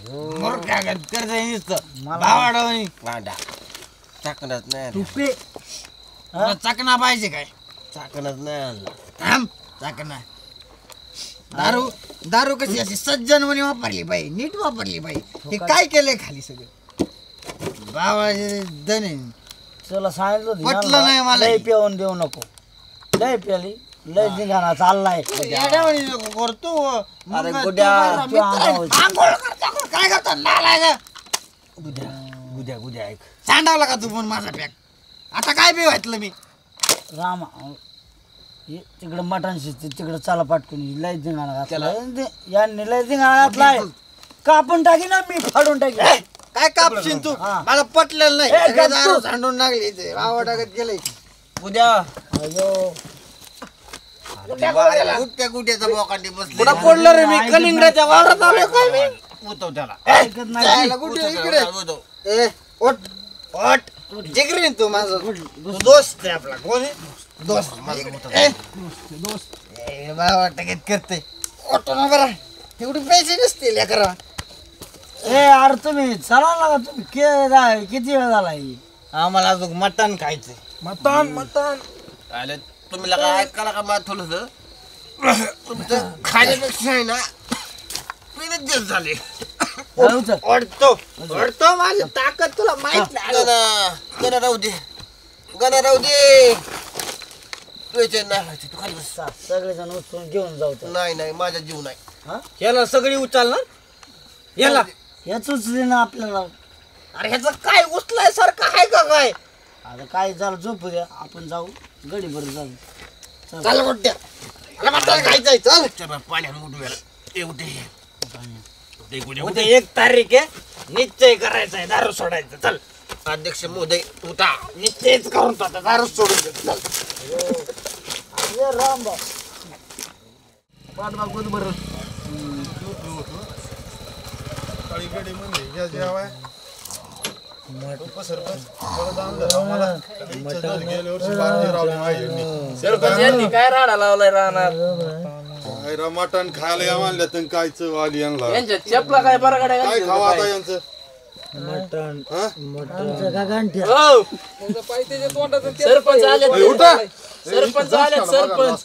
Speaker 4: मूर्खागत करता नुसतं भावडावणी
Speaker 1: पांडा चाकणच नाही
Speaker 5: तू पे
Speaker 4: तुला चकना पाहिजे काय
Speaker 1: चाकणच नाही आणलं
Speaker 4: थांब चकना दारू दारू कशी अशी सज्जन म्हणे वापरली बाई नीट वापरली बाई ते काय केलंय खाली सगळं बाबाचे दने
Speaker 5: तुला सांगितलं होतं
Speaker 4: पटलं
Speaker 5: ना,
Speaker 4: नाही मला.
Speaker 5: लय पिऊन देऊ नको लय प्याली लय दिगाणा चाललाय
Speaker 4: येड्यावानी नको करतो
Speaker 1: अरे
Speaker 4: मग
Speaker 1: गुड्या,
Speaker 4: तू माझा
Speaker 5: तू
Speaker 4: मित्र आहे.
Speaker 5: अंगावर.
Speaker 4: आंघोळ करतो काय करतो नालाय का
Speaker 1: गुद्या गुद्या ऐक
Speaker 4: सांडावला का तू पण माझा पॅक आता काय बी वाटलं मी
Speaker 5: राम हे तिकडं मटण शिजते तिकडं चला पाटकून लय दिगाणा घातला यांनी लय दिगाणा घातलाय कापून टाकी ना मी फाडून टाकी
Speaker 4: काय कापशील तू
Speaker 5: हा.
Speaker 4: मला पटलेलं नाही
Speaker 5: ए,
Speaker 4: सगळे
Speaker 5: गप
Speaker 4: दारू
Speaker 5: तू.
Speaker 4: सांडून लागली इथे वावा टाकत गेलंय
Speaker 1: गुद्या
Speaker 5: अयो
Speaker 1: गुट्या गुट्याचा बोकांडी बसले
Speaker 4: कुठं पडलं रे मी कलिंगडाच्या वावरात आलोय काय मी
Speaker 1: उतव त्याला
Speaker 5: ऐकत नाही
Speaker 4: जायला कुठे इकडे
Speaker 1: उतव.
Speaker 4: ए ओट ओट जिगरीन तू माझं तू दोस्त आहे आपला कोण आहे? दोस्त इकडे. ए बाबा टाकत करते ओटो ना बरं एवढे पैसे नसतील करा
Speaker 5: ए अरे तुम्ही चला ना का तुम्ही किती वेळ झाला ही?
Speaker 4: आम्हाला अजून मटण खायचंय
Speaker 5: मटण
Speaker 1: आले तुम्ही लगा ऐकायला का मला थोडस तुमचं खाण्यापेक्षा आहे ना पिणच जास्त झाले
Speaker 4: ओढतो ओढतो माझी ताकद तुला माहित नाही
Speaker 1: गणा राहू दे गणा राहू दे तू याच्या नाही तू खाली बस
Speaker 5: सगळेजण उचलून घेऊन जाऊ तर.
Speaker 1: नाही नाही माझा जीव नाही
Speaker 4: याला सगळी उचलणार याला
Speaker 5: याच उचले ना आपल्याला.
Speaker 4: अरे ह्याचं काय उचलाय सारखं आहे का काय
Speaker 5: आता काय झालं झोपू द्या, आपण जाऊ गडी बरं जाऊ.
Speaker 4: चल गोट्या अरे मटण खायचंय चल
Speaker 1: चल पाण्यात उठूया
Speaker 4: उद्या 1 तारीख आहे निश्चय करायचा आहे दारू सोडायचं चल
Speaker 1: अध्यक्ष महोदय उठा
Speaker 4: निश्चयच करून टाका दारू सोडून दे चल
Speaker 5: अरे राम बा
Speaker 1: बरं
Speaker 2: काय राडा लावलाय राहणार
Speaker 6: मटण खायला या मानल्या तर काय चव आली यांना
Speaker 2: यांच्या चपला काय बरं
Speaker 6: काय खावा आता यांचं
Speaker 5: आमचं का गांठ्या
Speaker 2: सरपंच आले सरपंच आले सरपंच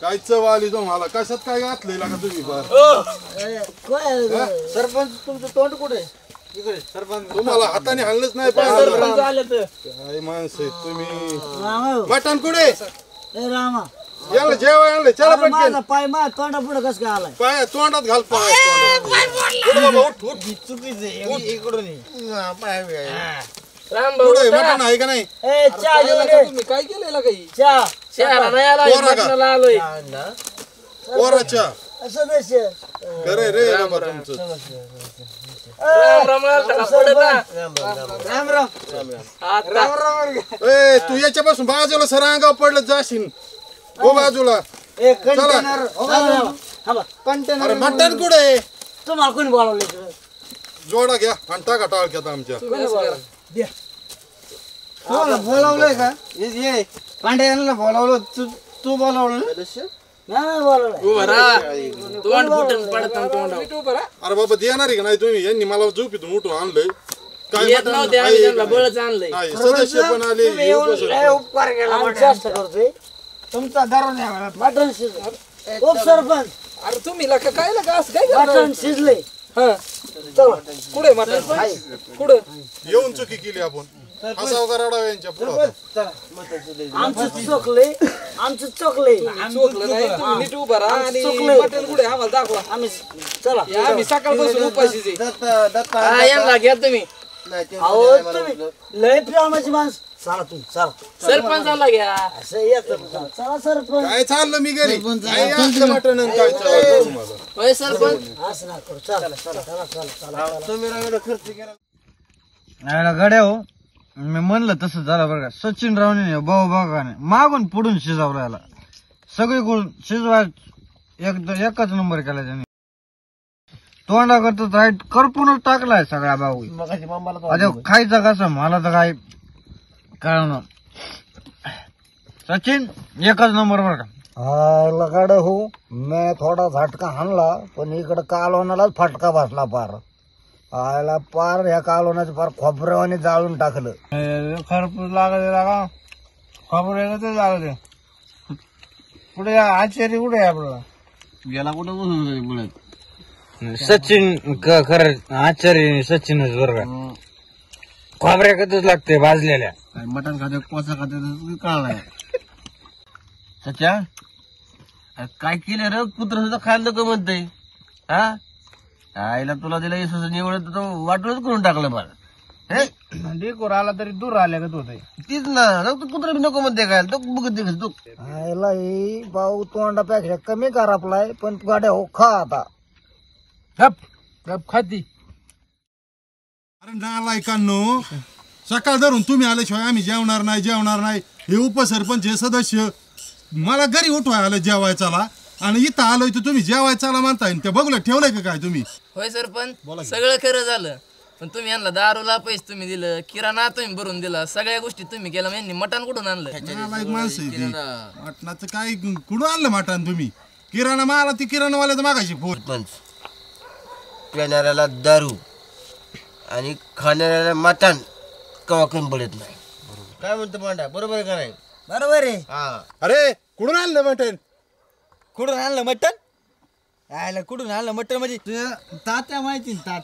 Speaker 6: काय चव आली तुम्हाला कशात काय घातलेला का तुम्ही फार
Speaker 4: सरपंच तुमचं तोंड कुठे इकडे सरपंच
Speaker 6: तुम्हाला हाताने हल्लच नाही
Speaker 2: सरपंच
Speaker 6: पाहिजे
Speaker 2: आले तर
Speaker 6: काय माणसं आहेत तुम्ही
Speaker 5: रामा
Speaker 6: मटण कुठे
Speaker 5: ए रामा
Speaker 6: याला जेवा आणलं चला
Speaker 5: अरे
Speaker 6: पटकन
Speaker 5: माझा पाय मा तोंडा पुढे कस काय आलाय
Speaker 6: पाय तोंडात घाल पाय
Speaker 4: इकडून
Speaker 2: राम
Speaker 6: कुठे मटण आहे का नाही
Speaker 5: ए चहा घेऊन ये.
Speaker 2: तुम्ही काय केलेलं काही
Speaker 5: चहा
Speaker 2: शहरा नाही आला
Speaker 6: पोरं का?
Speaker 2: मटणाला आलोय
Speaker 6: पोराच्या
Speaker 5: सदस्य
Speaker 6: खरे रे बाबा तुमचं
Speaker 2: राम राम आलता का पुढे जा.
Speaker 5: राम राम
Speaker 2: आता
Speaker 6: ए तू याच्यापासून बाजूला सरांगाव पडलं जाशील हो बाजूला
Speaker 5: ए कंटेनर कंटेनर
Speaker 6: अरे मटण कुठे
Speaker 5: तुम्हाला कोणी बोलावलं इकडं?
Speaker 6: जोडा घ्या आणि टाका टाळक्यात आमच्या
Speaker 3: बोलावलंय का ये पांड्याला बोलावलं तू बोलावलं
Speaker 5: नाही बोलावलं
Speaker 2: उभं राहा. तोंड फुटून पडतं तोंडावर.
Speaker 6: अरे बाबा देणार आहे का नाही तुम्ही यांनी मला झोपीतून उठून आणलंय काय
Speaker 2: येत
Speaker 6: मटण
Speaker 2: नव्हते आम्ही त्यांना
Speaker 6: आहे?
Speaker 2: बळच आणलंय
Speaker 6: आहे, सदस्य पण आले
Speaker 5: तुम्ही येऊन
Speaker 6: उपस्थित.
Speaker 5: लय उपकार केला आम्ही चेष्टा करतोय
Speaker 3: तुमचा दरवाजा
Speaker 5: मटण शिजलं उपसरपंच
Speaker 2: अरे तुम्ही लका काय लका असं काय करताय?
Speaker 5: मटण शिजले
Speaker 2: हा
Speaker 5: चला
Speaker 2: कुठे मटण कुठं
Speaker 6: येऊन चुकी केली आपण हसाव का रडाव यांच्या पुढं
Speaker 5: आमचं चोकले आमचं चोकले
Speaker 2: चोकलं नाही तुम्ही नीट उभा राहा आणि
Speaker 5: चुकलंय.
Speaker 2: मटण कुठे आम्हाला दाखवा
Speaker 5: आम्ही चला
Speaker 2: हे आम्ही सकाळपासून उपाशीच आहे.
Speaker 1: दत्ता
Speaker 2: हा, यांना घ्या तुम्ही
Speaker 1: नाही ते
Speaker 5: अहो तुम्ही लय प्रेमाची माणस चला तुम्ही चला
Speaker 2: सरपंचाला घ्या
Speaker 5: असं येतं चला सरपंच
Speaker 6: काय चाललं मी घरी काय असलं मटण आणि काय चाललं तुम्हाला
Speaker 2: होय सरपंच
Speaker 5: असं ना करू चला चला चला चला चला
Speaker 1: तुम्ही रांगेला खर्च केला
Speaker 4: याला गड्या हो मी म्हणलं तसं झालं बरं का सचिन रावने भाऊ बघाने मागून पुढून शिजावं याला सगळीकडून शिजवा एकच नंबर केला त्याने तोंडा करतो राईट करपूनच टाकलाय सगळा भाऊ
Speaker 1: मगाशी मामाला
Speaker 4: अरे खायचं कसं मला तर काय कळणार सचिन एकच नंबर बरं का
Speaker 3: लगाड हो मी थोडा झटका हाणला पण इकडं कालवणालाच फटका बसला पार आयला पार ह्या कालवणाचं पार खोबऱ्यावाने जाळून टाकलं
Speaker 4: खरपूस लागा खबर लागले पुढे आचार्य कुठे आहे आपल्याला
Speaker 1: गेला कुठं बसून बोलत
Speaker 4: सचिन खरं आचार्य सचिनच बरं का खोबऱ्याकच लागते भाजलेल्या
Speaker 1: मटण खाते कोसा खाते कळलाय सच्या काय केलं रे कुत्र सुद्धा खायला नको म्हणतंय हा आईला तुला दिला यशाचं निवड वाटूनच करून टाकलं मला
Speaker 4: डेकोर आला तरी दूर आल्या का होत
Speaker 1: तीच ना तू कुत्र नको म्हणते काय तो बघत तू
Speaker 3: आयला ही भाऊ तोंडापेक्षा कमी करापलाय पण गाड्या हो खा आता
Speaker 2: खाती
Speaker 6: अरे नालायकांनो सकाळ धरून तुम्ही आल्याशिवाय आम्ही जेवणार नाही हे उपसरपंच हे सदस्य मला घरी उठवाय आलं जेवायचाला आणि इथं आलोय तर तुम्ही जेवायचाला म्हणताय ते बघलं ठेवलंय का काय तुम्ही
Speaker 2: होय सरपंच सगळं खरं झालं पण तुम्ही यांना दारूला पैसे तुम्ही दिलं किराणा तुम्ही भरून दिला सगळ्या गोष्टी तुम्ही केल्या यांनी मटण कुठून आणलं
Speaker 6: नालायक माणसं आहे ती. मटणाचं काय कुठं आणलं मटण तुम्ही किराणा मला ती किराणावाल्याचं मागायची फोन
Speaker 1: पंच पिणाऱ्याला दारू आणि खाणाऱ्याला मटण कवा कमी पडत नाही काय म्हणतो पांडा बरोबर आहे का नाही
Speaker 5: बरोबर आहे
Speaker 1: हा
Speaker 6: अरे कुठून आणलं मटण
Speaker 4: कुठून आणलं मटण यायला कुठून आणलं मटण म्हणजे तात्या माहिती ना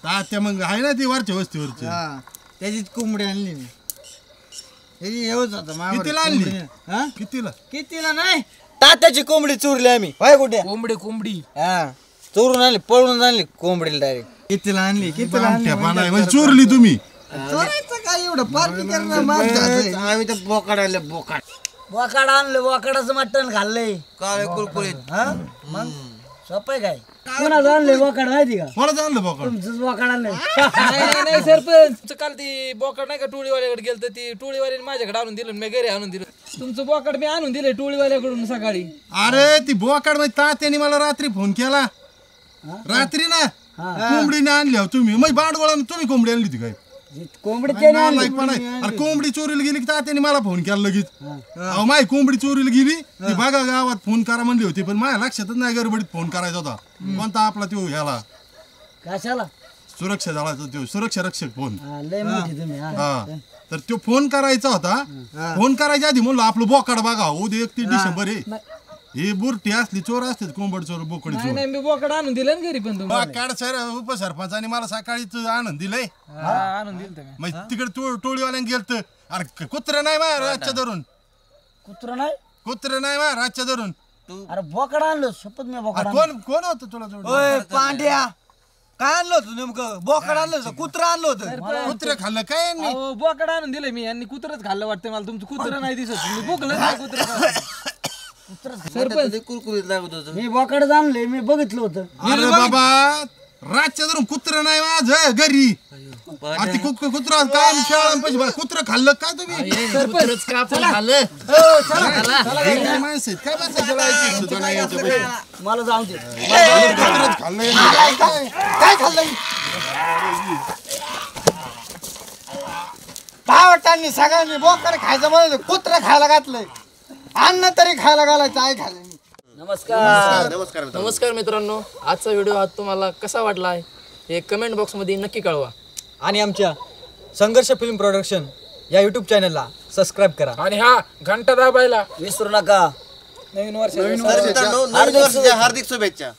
Speaker 4: तात्या
Speaker 6: मग आहे ना ती वरच्या वस्तीवरची
Speaker 4: हा त्याचीच कोंबडी आणली मी त्याची हेच होता
Speaker 6: कितीला आणली
Speaker 4: हा
Speaker 6: कितीला
Speaker 4: कितीला नाही तात्याची कोंबडी चोरली आम्ही पाय कुठे
Speaker 2: कोंबडी
Speaker 4: हा चोरून आणली पळून आणली कोंबडीला डायरेक्ट कितीला आणली
Speaker 6: ठेपाना म्हणजे चोरली तुम्ही
Speaker 4: चोरायचं काय एवढं पार्टी करणं माणसाचं.
Speaker 1: आम्ही तर बोकाड आले बोकाड
Speaker 5: बोकाड आणलं बोकाडाचं मटण खाल्लंय
Speaker 1: काळे कुरकुरीत
Speaker 5: हा मग सोपं काय कोणाचं आणलंय बोकाड माहिती का
Speaker 6: मला जाणलं बोकाड
Speaker 5: तुमचंच बोकाड आणलंय
Speaker 2: नाही सरपंच काल ती बोकड नाही का टोळीवाल्याकडे गेलं तर ती टोळीवाल्याने माझ्याकडे आणून दिलं मी घरी आणून दिलं तुमचं बोकड मी आणून दिलं टोळीवाल्याकडून सकाळी
Speaker 6: अरे ती बोकाड म्हणजे तात्याने मला रात्री फोन केला रात्री ना कोंबडीने आणली हो तुम्ही मग बांडगोळाने तुम्ही कोंबडी आणली होती काय
Speaker 5: कोंबडी त्याने आणली.
Speaker 6: नालायकपणा आहे. अरे कोंबडी चोरीला गेली की तात्याने मला फोन केला लगेच अहो माय कोंबडी चोरीला गेली ती बघा गावात फोन करा म्हणली होती पण माझ्या लक्षातच नाही गडबडीत फोन करायचा होता कोणता आपला तो ह्याला
Speaker 5: कशाला
Speaker 6: सुरक्षा दलाचा तो सुरक्षा रक्षक फोन
Speaker 5: हा, लय मोठी तुम्ही हा.
Speaker 6: हा तर तो फोन करायचा होता फोन करायच्या आधी म्हणलं आपलं बोकाड बघा उद्या 31 डिसेंबर आहे हे बुरटी असली चोर असते कोंबड चोर बोकडी चोर
Speaker 2: नाही मी बोकड आणून दिलं ना घरी पण तुम्ही
Speaker 6: बोकाड सर उपसरपंचाने मला सकाळीच आनंद दिलंय
Speaker 2: आणून दिलं तुम्ही
Speaker 6: मग तिकडे टोळीवाल्याने गेलत अरे कुत्र नाही मा रातच्या धरून
Speaker 5: कुत्र नाही
Speaker 6: कुत्र नाही मा रातच्या धरून
Speaker 5: अरे बोकाड आणलं शपथ मी बोकाड
Speaker 6: अरे कोण होतं तुला जोड
Speaker 4: ओय पांड्या काय आणलं होतं नेमकं बोकड आणलं होतं कुत्रं आणलं होतं
Speaker 6: कुत्र खाल्लं काय यांनी?
Speaker 2: अहो, बोकड आणून दिलं मी यांनी कुत्रच खाल्लं वाटतं मला तुमचं कुत्र नाही दिसत मी भुकलं नाही कुत्र
Speaker 1: सरपंच कुरकुरीत लागत होतं
Speaker 5: मी बोकाडच आणलंय मी बघितलं होतं
Speaker 6: अरे बाबा रातच्या धरून कुत्र नाही माझ घरी अरे ते कुत्र काय शाळा पैसे कुत्र खाल्लं काय तुम्ही
Speaker 2: कुत्रच कापून खाल्लं
Speaker 6: हे काय माणसं आहेत? काय बसायचं लायकी सुद्धा नाही यांच्या पैकी.
Speaker 5: मला जाऊ दे
Speaker 6: कुत्रच खाल्लं यांनी.
Speaker 4: काय खाल्लं भावटांनी सगळ्यांनी बोकड खायचं म्हणून कुत्र खायला घातलंय अन्न तरी खायला घालायचं आहे खाल्लं
Speaker 5: नमस्कार
Speaker 2: नमस्कार मित्रांनो आजचा व्हिडिओ हा तुम्हाला कसा वाटला आहे हे कमेंट बॉक्समध्ये नक्की कळवा
Speaker 4: आणि आमच्या संघर्ष फिल्म प्रोडक्शन या युट्यूब चॅनलला सबस्क्राईब करा
Speaker 2: आणि हा घंटा दाबायला
Speaker 5: विसरू नका
Speaker 2: नवीन वर्ष
Speaker 1: तर मित्रांनो, नवीन वर्षाच्या हार्दिक शुभेच्छा